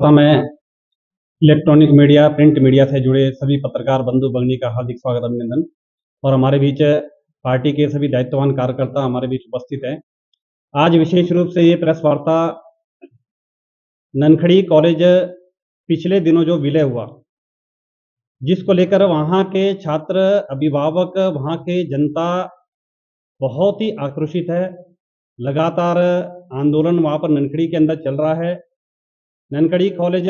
मैं electronic media, print media से जुड़े सभी पत्रकार बंधु भगिनी का हार्दिक स्वागत, अभिनंदन। और हमारे बीच पार्टी के सभी दायित्ववान कार्यकर्ता हमारे बीच उपस्थित हैं। आज विशेष रूप से ये प्रेस वार्ता ननखड़ी कॉलेज पिछले दिनों जो विलय हुआ, जिसको लेकर वहाँ के छात्र, अभिभावक, वहाँ के जनता बहुत ही आक्रोशित है। लगातार आंदोलन वहाँ पर ननखड़ी के अंदर चल रहा है। ननखड़ी कॉलेज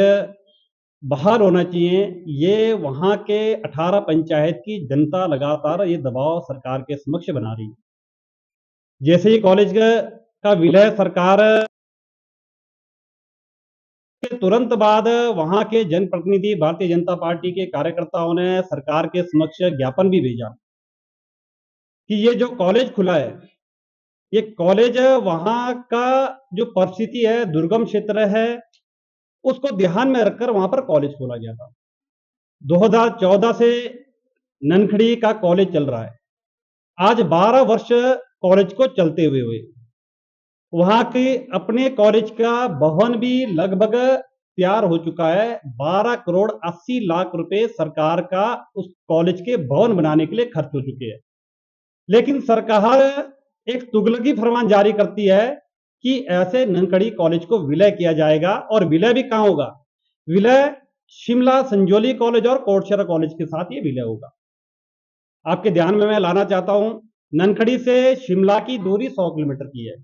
बहाल होना चाहिए, ये वहाँ के 18 पंचायत की जनता लगातार ये दबाव सरकार के समक्ष बना रही है। जैसे ही कॉलेज का विलय सरकार के तुरंत बाद वहाँ के जनप्रतिनिधि, भारतीय जनता पार्टी के कार्यकर्ताओं ने सरकार के समक्ष ज्ञापन भी भेजा कि ये जो कॉलेज खुला है, ये कॉलेज वहाँ का जो परिस्थिति है, दुर्गम क्षेत्र है, उसको ध्यान में रखकर वहाँ पर कॉलेज खोला गया था। 2014 से ननखड़ी का कॉलेज चल रहा है। आज 12 वर्ष कॉलेज को चलते हुए वहां के अपने कॉलेज का भवन भी लगभग तैयार हो चुका है। 12 करोड़ 80 लाख रुपए सरकार का उस कॉलेज के भवन बनाने के लिए खर्च हो चुके हैं। लेकिन सरकार एक तुगलकी फरमान जारी करती है कि ऐसे ननखड़ी कॉलेज को विलय किया जाएगा, और विलय भी कहां होगा? विलय शिमला संजौली कॉलेज और कोटशरा कॉलेज के साथ ये विलय होगा। आपके ध्यान में मैं लाना चाहता हूं, ननखड़ी से शिमला की दूरी 100 किलोमीटर की है,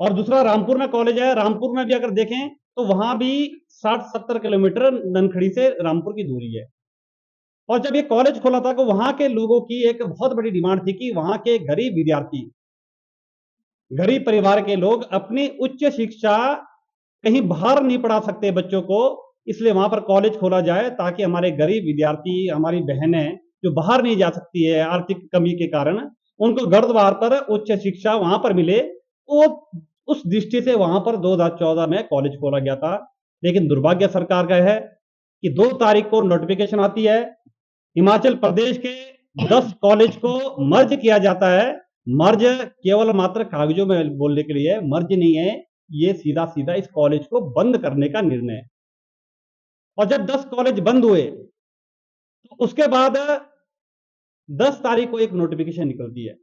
और दूसरा रामपुर में कॉलेज है। रामपुर में भी अगर देखें तो वहां भी 60-70 किलोमीटर ननखड़ी से रामपुर की दूरी है। और जब ये कॉलेज खोला था तो वहां के लोगों की एक बहुत बड़ी डिमांड थी कि वहां के गरीब विद्यार्थी, गरीब परिवार के लोग अपनी उच्च शिक्षा कहीं बाहर नहीं पढ़ा सकते बच्चों को, इसलिए वहां पर कॉलेज खोला जाए ताकि हमारे गरीब विद्यार्थी, हमारी बहनें जो बाहर नहीं जा सकती है आर्थिक कमी के कारण, उनको घर द्वार पर उच्च शिक्षा वहां पर मिले। वो उस दृष्टि से वहां पर 2014 में कॉलेज खोला गया था। लेकिन दुर्भाग्य सरकार का है कि 2 तारीख को नोटिफिकेशन आती है, हिमाचल प्रदेश के 10 कॉलेज को मर्ज किया जाता है। मर्ज केवल मात्र कागजों में बोलने के लिए, मर्ज नहीं है, ये सीधा सीधा इस कॉलेज को बंद करने का निर्णय है। और जब 10 कॉलेज बंद हुए तो उसके बाद 10 तारीख को एक नोटिफिकेशन निकलती है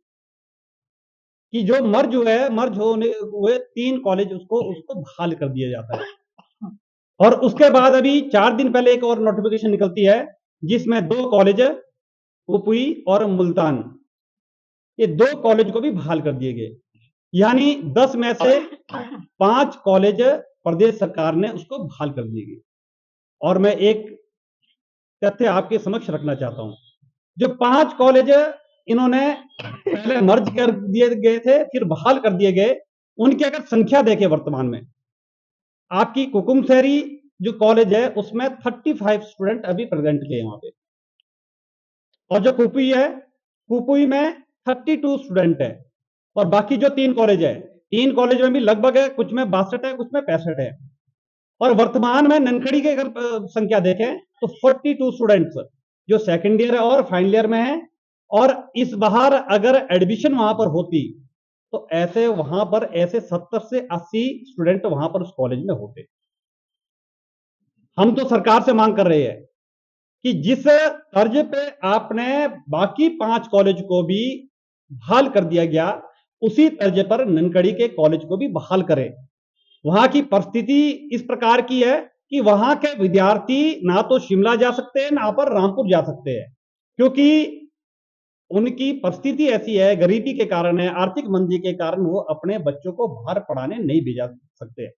कि जो मर्ज हुए, मर्ज होने हुए 3 कॉलेज उसको बहाल कर दिया जाता है। और उसके बाद अभी 4 दिन पहले एक और नोटिफिकेशन निकलती है जिसमें 2 कॉलेज, कुपुई और मुल्तान, ये 2 कॉलेज को भी बहाल कर दिए गए। यानी 10 में से 5 कॉलेज प्रदेश सरकार ने उसको बहाल कर दिए गए। और मैं एक तथ्य आपके समक्ष रखना चाहता हूं, जो 5 कॉलेज इन्होंने पहले मर्ज कर दिए गए थे, फिर बहाल कर दिए गए, उनकी अगर संख्या देखें वर्तमान में, आपकी कुकुमसैरी जो कॉलेज है उसमें 35 स्टूडेंट अभी प्रेजेंट के वहां पे, और जो कुपुई है, कुपुई में 32 स्टूडेंट है। और बाकी जो 3 कॉलेज है, 3 कॉलेज में भी लगभग है, कुछ में 62 है, कुछ में 65 है। और वर्तमान में ननखड़ी की अगर संख्या देखें तो 42 स्टूडेंट्स जो सेकेंड ईयर और फाइनल ईयर में है। और इस बार अगर एडमिशन वहां पर होती तो ऐसे वहां पर ऐसे 70 से 80 स्टूडेंट वहां पर उस कॉलेज में होते। हम तो सरकार से मांग कर रहे हैं कि जिस तर्ज पे आपने बाकी 5 कॉलेज को भी बहाल कर दिया गया, उसी तर्ज पर ननखड़ी के कॉलेज को भी बहाल करें। वहां की परिस्थिति इस प्रकार की है कि वहां के विद्यार्थी ना तो शिमला जा सकते हैं, ना पर रामपुर जा सकते हैं, क्योंकि उनकी परिस्थिति ऐसी है, गरीबी के कारण है, आर्थिक मंदी के कारण वो अपने बच्चों को बाहर पढ़ाने नहीं भेजा सकते।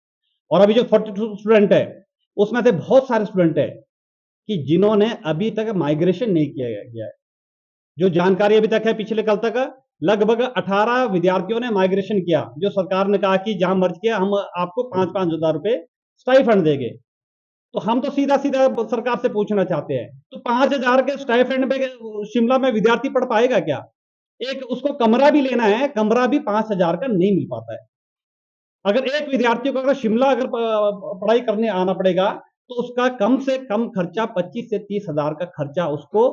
और अभी जो 42 स्टूडेंट है उसमें से बहुत सारे स्टूडेंट है कि जिन्होंने अभी तक माइग्रेशन नहीं किया गया है। जो जानकारी अभी तक है, पिछले कल तक लगभग 18 विद्यार्थियों ने माइग्रेशन किया, जो सरकार ने कहा कि जहां मर्ज किया हम आपको 5-5 हजार रुपए स्टाइफंड देंगे। तो हम तो सीधा सीधा सरकार से पूछना चाहते हैं, तो 5,000 के स्टाइफंड पे शिमला में विद्यार्थी पढ़ पाएगा क्या? एक उसको कमरा भी लेना है, कमरा भी 5,000 का नहीं मिल पाता है। अगर एक विद्यार्थी को अगर शिमला अगर पढ़ाई करने आना पड़ेगा तो उसका कम से कम खर्चा 25 से 30 हजार का खर्चा उसको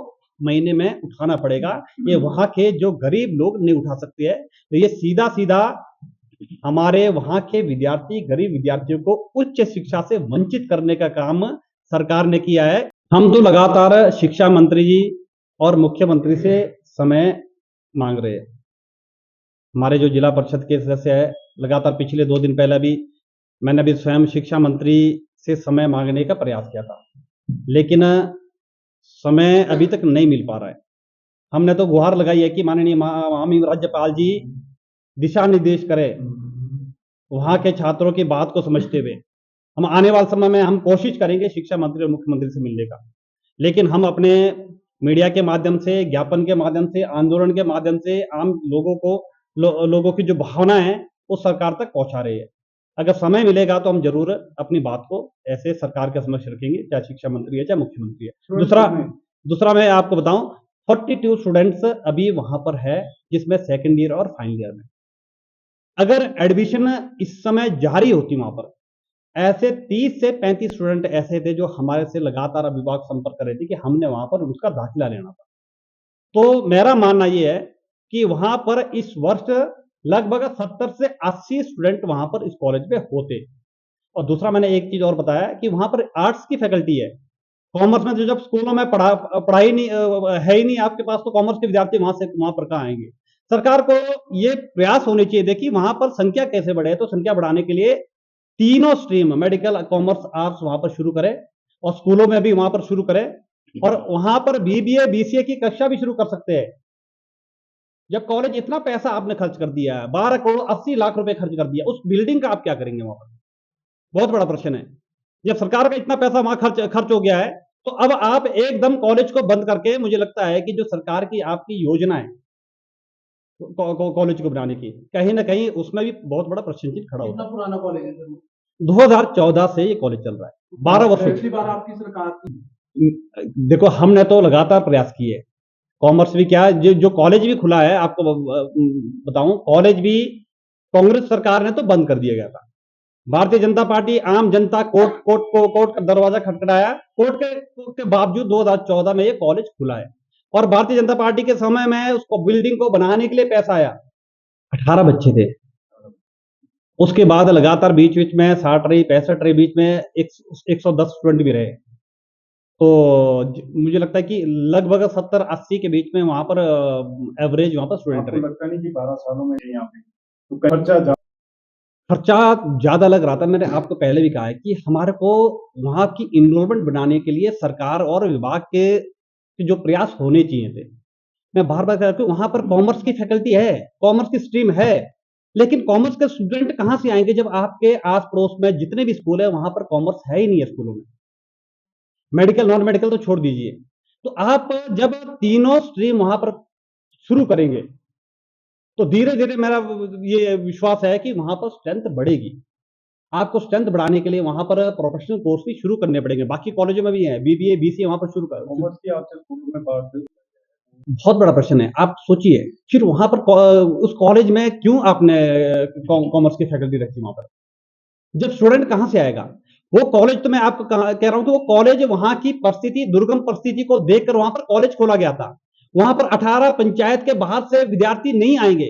महीने में उठाना पड़ेगा। ये वहां के जो गरीब लोग नहीं उठा सकते हैं। तो ये सीधा सीधा हमारे वहां के विद्यार्थी, गरीब विद्यार्थियों को उच्च शिक्षा से वंचित करने का काम सरकार ने किया है। हम तो लगातार शिक्षा मंत्री जी और मुख्यमंत्री से समय मांग रहे हैं। हमारे जो जिला परिषद के सदस्य है, लगातार पिछले 2 दिन पहले भी मैंने भी स्वयं शिक्षा मंत्री से समय मांगने का प्रयास किया था, लेकिन समय अभी तक नहीं मिल पा रहा है। हमने तो गुहार लगाई है कि माननीय माननीय राज्यपाल जी दिशा निर्देश करें, वहां के छात्रों की बात को समझते हुए। हम आने वाले समय में हम कोशिश करेंगे शिक्षा मंत्री और मुख्यमंत्री से मिलने का, लेकिन हम अपने मीडिया के माध्यम से, ज्ञापन के माध्यम से, आंदोलन के माध्यम से आम लोगों को लोगों की जो भावना है वो सरकार तक पहुंचा रहे हैं। अगर समय मिलेगा तो हम जरूर अपनी बात को ऐसे सरकार के समक्ष रखेंगे, चाहे शिक्षा मंत्री है चाहे मुख्यमंत्री है। दूसरा मैं आपको बताऊं, 42 स्टूडेंट्स अभी वहां पर है, जिसमें सेकेंड ईयर और फाइनल ईयर में। अगर एडमिशन इस समय जारी होती वहां पर, ऐसे 30 से 35 स्टूडेंट ऐसे थे जो हमारे से लगातार अभिभावक संपर्क कर रहे थे कि हमने वहां पर उसका दाखिला लेना था। तो मेरा मानना यह है कि वहां पर इस वर्ष लगभग 70 से 80 स्टूडेंट वहां पर इस कॉलेज में होते। और दूसरा मैंने एक चीज और बताया कि वहां पर आर्ट्स की फैकल्टी है। कॉमर्स में जो जब स्कूलों में पढ़ाई नहीं है ही नहीं आपके पास, तो कॉमर्स के विद्यार्थी वहां पर कहाँ आएंगे। सरकार को ये प्रयास होने चाहिए देखिए वहां पर संख्या कैसे बढ़े, तो संख्या बढ़ाने के लिए तीनों स्ट्रीम मेडिकल, कॉमर्स, आर्ट्स वहां पर शुरू करें और स्कूलों में भी वहां पर शुरू करें, और वहां पर बीबीए बीसीए की कक्षा भी शुरू कर सकते हैं। जब कॉलेज इतना पैसा आपने खर्च कर दिया है, 12 करोड़ 80 लाख रुपए खर्च कर दिया, उस बिल्डिंग का आप क्या करेंगे वहां पर? बहुत बड़ा प्रश्न है। जब सरकार का इतना पैसा वहां खर्च हो गया है, तो अब आप एकदम कॉलेज को बंद करके, मुझे लगता है कि जो सरकार की आपकी योजना है कॉलेज को बनाने की, कहीं ना कहीं उसमें भी बहुत बड़ा प्रश्न चिन्ह खड़ा होता है। पुराना कॉलेज है? 2014 से ये कॉलेज चल रहा है, 12 वर्षों से। बार आपकी सरकार की देखो, हमने तो लगातार प्रयास किए। कॉमर्स भी क्या, जो कॉलेज भी खुला है, आपको बताऊं, कॉलेज भी कांग्रेस सरकार ने तो बंद कर दिया गया था। भारतीय जनता पार्टी, आम जनता, कोर्ट का दरवाजा खटखटाया, कोर्ट के बावजूद 2014 में ये कॉलेज खुला है। और भारतीय जनता पार्टी के समय में उसको बिल्डिंग को बनाने के लिए पैसा आया, 18 बच्चे थे। उसके बाद लगातार बीच बीच में 60 रही, 65 रही, बीच में 110 स्टूडेंट भी रहे। तो मुझे लगता है कि लगभग 70-80 के बीच में वहां पर एवरेज वहां पर स्टूडेंट रहे। लगता नहीं कि 12 सालों में यहाँ पे तो खर्चा ज्यादा लग रहा था। मैंने आपको पहले भी कहा है कि हमारे को वहां की इनरोलमेंट बनाने के लिए सरकार और विभाग के जो प्रयास होने चाहिए थे। मैं बार बार कह रहा हूं, वहां पर कॉमर्स की फैकल्टी है, कॉमर्स की स्ट्रीम है, लेकिन कॉमर्स के स्टूडेंट कहां से आएंगे जब आपके आस पड़ोस में जितने भी स्कूल है वहां पर कॉमर्स है ही नहीं है स्कूलों में। मेडिकल, नॉन मेडिकल तो छोड़ दीजिए। तो आप जब तीनों स्ट्रीम वहां पर शुरू करेंगे, तो धीरे धीरे मेरा ये विश्वास है कि वहां पर स्ट्रेंथ बढ़ेगी। आपको स्ट्रेंथ बढ़ाने के लिए वहां पर प्रोफेशनल कोर्स भी शुरू करने पड़ेंगे। बाकी कॉलेजों में भी है, बीबीए बीसीए वहां पर शुरू कर। कॉमर्स की आपसे स्कूलों में बात बहुत बड़ा प्रश्न है। आप सोचिए, फिर वहां पर उस कॉलेज में क्यों आपने कॉमर्स की फैकल्टी रखी वहां पर? जब स्टूडेंट कहां से आएगा? वो कॉलेज, तो मैं आपको कह रहा हूं कि वो कॉलेज वहां की परिस्थिति, दुर्गम परिस्थिति को देखकर वहां पर कॉलेज खोला गया था। वहां पर 18 पंचायत के बाहर से विद्यार्थी नहीं आएंगे,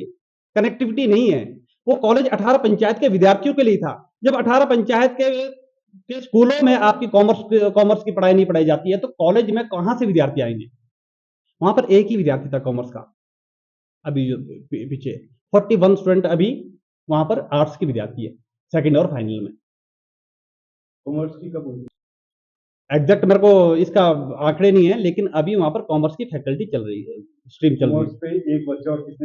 कनेक्टिविटी नहीं है। वो कॉलेज 18 पंचायत के विद्यार्थियों के लिए था। जब 18 पंचायत के स्कूलों में आपकी कॉमर्स की पढ़ाई नहीं पढ़ाई जाती है, तो कॉलेज में कहां से विद्यार्थी आएंगे? वहां पर एक ही विद्यार्थी था कॉमर्स का, अभी जो पीछे 41 स्टूडेंट अभी वहां पर आर्ट्स के विद्यार्थी है सेकंड और फाइनल में। कॉमर्स की कब होगी एग्जैक्ट मेरे को इसका आंकड़े नहीं है, लेकिन अभी वहां पर कॉमर्स की फैकल्टी चल रही है, स्ट्रीम चल रही है। पे एक बच्चा और कितने?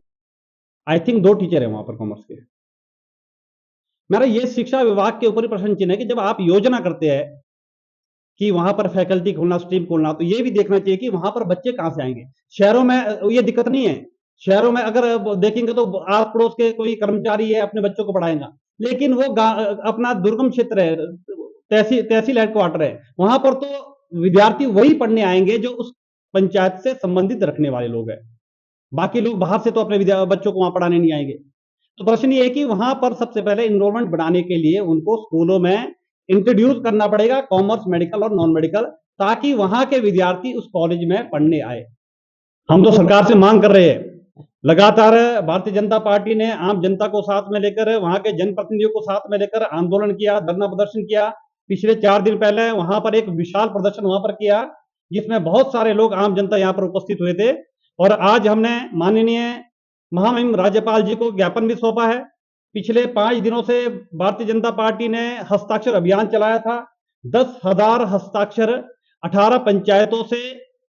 आई थिंक 2 टीचर है वहां पर कॉमर्स के। मेरा ये शिक्षा विभाग के ऊपर ही प्रश्न चिन्ह है कि जब आप योजना करते हैं कि वहां पर फैकल्टी खोलना, स्ट्रीम खोलना, तो ये भी देखना चाहिए कि वहां पर बच्चे कहां से आएंगे। शहरों में ये दिक्कत नहीं है। शहरों में अगर देखेंगे तो आस पड़ोस के कोई कर्मचारी है, अपने बच्चों को पढ़ाएगा, लेकिन वो अपना दुर्गम क्षेत्र है, तहसील हेडक्वार्टर है, वहां पर तो विद्यार्थी वही पढ़ने आएंगे जो उस पंचायत से संबंधित रखने वाले लोग हैं। बाकी लोग बाहर से तो अपने बच्चों को वहां पढ़ाने नहीं आएंगे। तो प्रश्न ये है कि वहां पर सबसे पहले इनरोलमेंट बढ़ाने के लिए उनको स्कूलों में इंट्रोड्यूस करना पड़ेगा कॉमर्स, मेडिकल और नॉन मेडिकल, ताकि वहां के विद्यार्थी उस कॉलेज में पढ़ने आए। हम तो सरकार से मांग कर रहे हैं लगातार भारतीय जनता पार्टी ने आम जनता को साथ में लेकर, वहां के जनप्रतिनिधियों को साथ में लेकर आंदोलन किया, धरना प्रदर्शन किया। पिछले 4 दिन पहले वहां पर एक विशाल प्रदर्शन वहां पर किया, जिसमें बहुत सारे लोग, आम जनता यहां पर उपस्थित हुए थे। और आज हमने माननीय महामहिम राज्यपाल जी को ज्ञापन भी सौंपा है। पिछले 5 दिनों से भारतीय जनता पार्टी ने हस्ताक्षर अभियान चलाया था। 10,000 हस्ताक्षर 18 पंचायतों से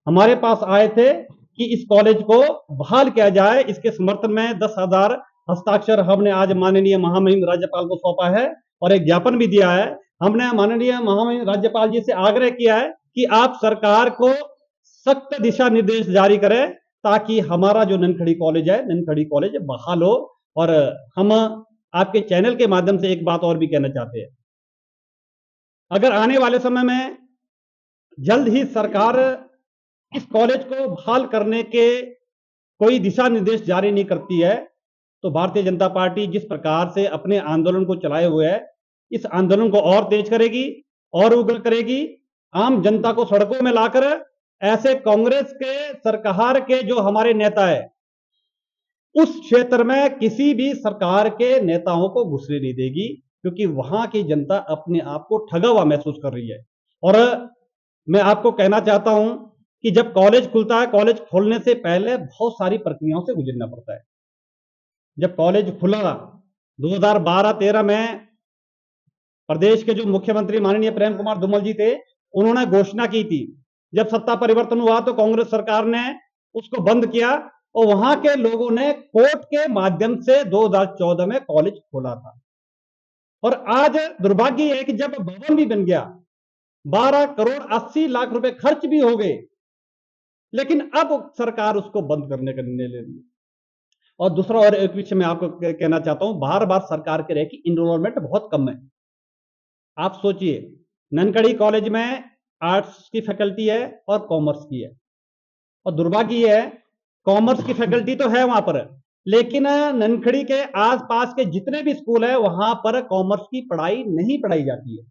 हमारे पास आए थे कि इस कॉलेज को बहाल किया जाए। इसके समर्थन में 10,000 हस्ताक्षर हमने आज माननीय महामहिम राज्यपाल को सौंपा है और एक ज्ञापन भी दिया है। हमने माननीय महामहिम राज्यपाल जी से आग्रह किया है कि आप सरकार को सख्त दिशा निर्देश जारी करें, ताकि हमारा जो ननखड़ी कॉलेज है, ननखड़ी कॉलेज बहाल हो। और हम आपके चैनल के माध्यम से एक बात और भी कहना चाहते हैं, अगर आने वाले समय में जल्द ही सरकार इस कॉलेज को बहाल करने के कोई दिशा निर्देश जारी नहीं करती है, तो भारतीय जनता पार्टी जिस प्रकार से अपने आंदोलन को चलाए हुए है, इस आंदोलन को और तेज करेगी और उग्र करेगी। आम जनता को सड़कों में लाकर ऐसे कांग्रेस के सरकार के जो हमारे नेता है, उस क्षेत्र में किसी भी सरकार के नेताओं को घुसने नहीं देगी, क्योंकि वहां की जनता अपने आप को ठगा हुआ महसूस कर रही है। और मैं आपको कहना चाहता हूं कि जब कॉलेज खुलता है, कॉलेज खोलने से पहले बहुत सारी प्रक्रियाओं से गुजरना पड़ता है। जब कॉलेज खुला 2012-13 में, प्रदेश के जो मुख्यमंत्री माननीय प्रेम कुमार धूमल जी थे, उन्होंने घोषणा की थी। जब सत्ता परिवर्तन हुआ तो कांग्रेस सरकार ने उसको बंद किया और वहां के लोगों ने कोर्ट के माध्यम से 2014 में कॉलेज खोला था। और आज दुर्भाग्य है कि जब भवन भी बन गया, 12 करोड़ 80 लाख रुपए खर्च भी हो गए, लेकिन अब सरकार उसको बंद करने का निर्णय ले रही है। और दूसरा और एक विषय मैं आपको कहना चाहता हूं, बार बार सरकार कह रही है कि इनरोलमेंट बहुत कम है। आप सोचिए, ननखड़ी कॉलेज में आर्ट्स की फैकल्टी है और कॉमर्स की है, और दुर्भाग्य ये है, कॉमर्स की फैकल्टी तो है वहां पर, लेकिन ननखड़ी के आसपास के जितने भी स्कूल है, वहां पर कॉमर्स की पढ़ाई नहीं पढ़ाई जाती है।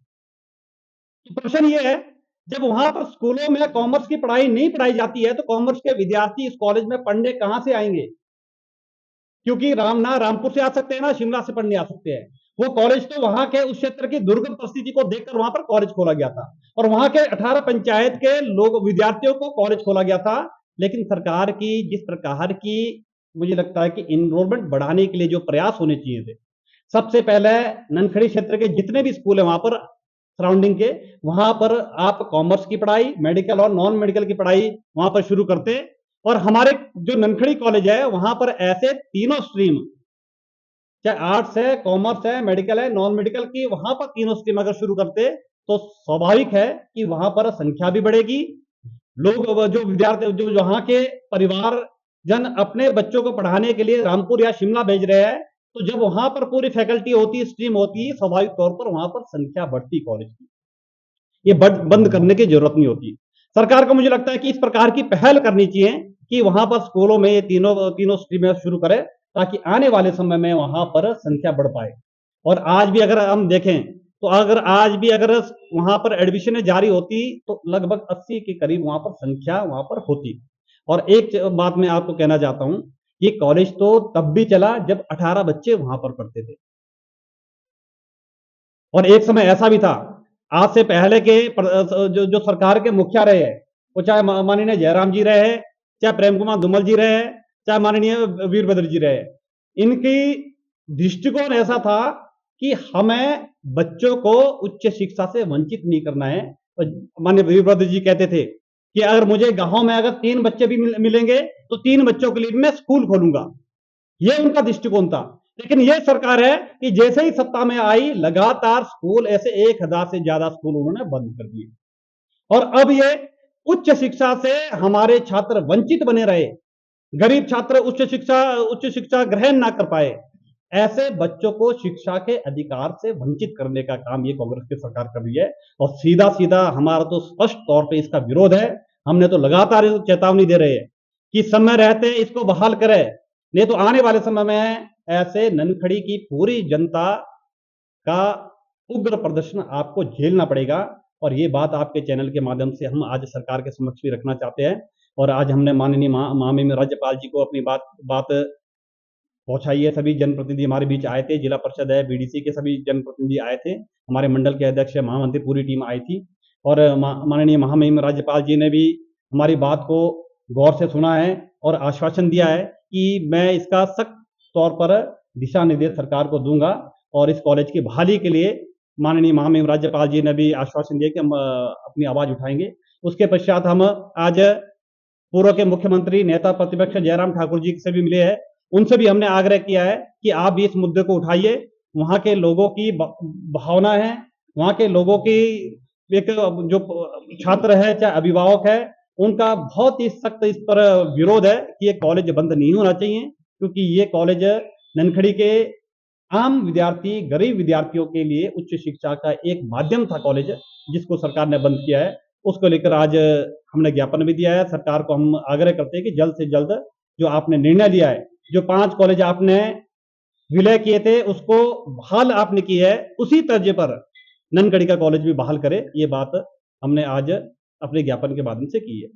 तो प्रश्न ये है, जब वहां पर स्कूलों में कॉमर्स की पढ़ाई नहीं पढ़ाई जाती है, तो कॉमर्स के विद्यार्थी इस कॉलेज में पढ़ने कहां से आएंगे? क्योंकि रामपुर से आ सकते हैं, ना शिमला से पढ़ने आ सकते हैं। वो कॉलेज तो वहां के उस क्षेत्र की दुर्गम परिस्थिति को देखकर वहां पर कॉलेज खोला गया था, और वहां के 18 पंचायत के लोग, विद्यार्थियों को कॉलेज खोला गया था। लेकिन सरकार की जिस प्रकार की, मुझे लगता है कि इनरोलमेंट बढ़ाने के लिए जो प्रयास होने चाहिए थे, सबसे पहले ननखड़ी क्षेत्र के जितने भी स्कूल है वहां पर, सराउंडिंग के, वहां पर आप कॉमर्स की पढ़ाई, मेडिकल और नॉन मेडिकल की पढ़ाई वहां पर शुरू करते। और हमारे जो ननखड़ी कॉलेज है, वहां पर ऐसे तीनों स्ट्रीम, चाहे आर्ट्स है, कॉमर्स है, मेडिकल है, नॉन मेडिकल की, वहां पर तीनों स्ट्रीम अगर शुरू करते, तो स्वाभाविक है कि वहां पर संख्या भी बढ़ेगी। लोग, जो विद्यार्थी, जो वहां के परिवार जन अपने बच्चों को पढ़ाने के लिए रामपुर या शिमला भेज रहे हैं, तो जब वहां पर पूरी फैकल्टी होती, स्ट्रीम होती, स्वाभाविक तौर पर वहां पर संख्या बढ़ती कॉलेज की। ये बंद करने की जरूरत नहीं होती। सरकार को मुझे लगता है कि इस प्रकार की पहल करनी चाहिए कि वहां पर स्कूलों में ये तीनों तीनों स्ट्रीमें शुरू करें, ताकि आने वाले समय में वहां पर संख्या बढ़ पाए। और आज भी अगर हम देखें, तो अगर आज भी अगर वहां पर एडमिशन जारी होती, तो लगभग 80 के करीब वहां पर संख्या वहां पर होती। और एक बात मैं आपको कहना चाहता हूं, ये कॉलेज तो तब भी चला जब 18 बच्चे वहां पर पढ़ते थे। और एक समय ऐसा भी था, आज से पहले के जो सरकार के मुखिया रहे हैं, वो चाहे माननीय जयराम जी रहे हैं, चाहे प्रेम कुमार धूमल जी रहे हैं, चाहे माननीय वीरभद्र जी रहे, इनकी दृष्टिकोण ऐसा था कि हमें बच्चों को उच्च शिक्षा से वंचित नहीं करना है। तो माननीय वीरभद्र जी कहते थे कि अगर मुझे गांव में अगर 3 बच्चे भी मिलेंगे, तो 3 बच्चों के लिए मैं स्कूल खोलूंगा। ये उनका दृष्टिकोण था। लेकिन ये सरकार है कि जैसे ही सत्ता में आई, लगातार स्कूल, ऐसे 1000 से ज्यादा स्कूल उन्होंने बंद कर दिए। और अब ये उच्च शिक्षा से हमारे छात्र वंचित बने रहे, गरीब छात्र उच्च शिक्षा ग्रहण ना कर पाए, ऐसे बच्चों को शिक्षा के अधिकार से वंचित करने का काम ये कांग्रेस की सरकार कर रही है। और सीधा सीधा हमारा तो स्पष्ट तौर पे इसका विरोध है। हमने तो लगातार चेतावनी दे रहे हैं कि समय रहते इसको बहाल करें, नहीं तो आने वाले समय में ऐसे ननखड़ी की पूरी जनता का उग्र प्रदर्शन आपको झेलना पड़ेगा। और ये बात आपके चैनल के माध्यम से हम आज सरकार के समक्ष भी रखना चाहते हैं। और आज हमने माननीय माननीय राज्यपाल जी को अपनी बात पहुंचाई है। सभी जनप्रतिनिधि हमारे बीच आए थे, जिला परिषद है, बीडीसी के सभी जनप्रतिनिधि आए थे, हमारे मंडल के अध्यक्ष, महामंत्री, पूरी टीम आई थी और माननीय महामहिम राज्यपाल जी ने भी हमारी बात को गौर से सुना है और आश्वासन दिया है कि मैं इसका सख्त तौर पर दिशा निर्देश सरकार को दूंगा और इस कॉलेज की बहाली के लिए माननीय महामहिम राज्यपाल जी ने भी आश्वासन दिया कि हम अपनी आवाज उठाएंगे। उसके पश्चात हम आज पूर्व के मुख्यमंत्री, नेता प्रतिपक्ष जयराम ठाकुर जी से भी मिले हैं। उनसे भी हमने आग्रह किया है कि आप भी इस मुद्दे को उठाइए। वहाँ के लोगों की भावना है, वहाँ के लोगों की एक जो छात्र है, चाहे अभिभावक है, उनका बहुत ही सख्त इस पर विरोध है कि ये कॉलेज बंद नहीं होना चाहिए, क्योंकि ये कॉलेज ननखड़ी के आम विद्यार्थी, गरीब विद्यार्थियों के लिए उच्च शिक्षा का एक माध्यम था कॉलेज, जिसको सरकार ने बंद किया है। उसको लेकर आज हमने ज्ञापन भी दिया है। सरकार को हम आग्रह करते हैं कि जल्द से जल्द जो आपने निर्णय लिया है, जो 5 कॉलेज आपने विलय किए थे, उसको बहाल आपने की है, उसी तर्ज पर ननगढ़ी का कॉलेज भी बहाल करे। ये बात हमने आज अपने ज्ञापन के माध्यम से की है।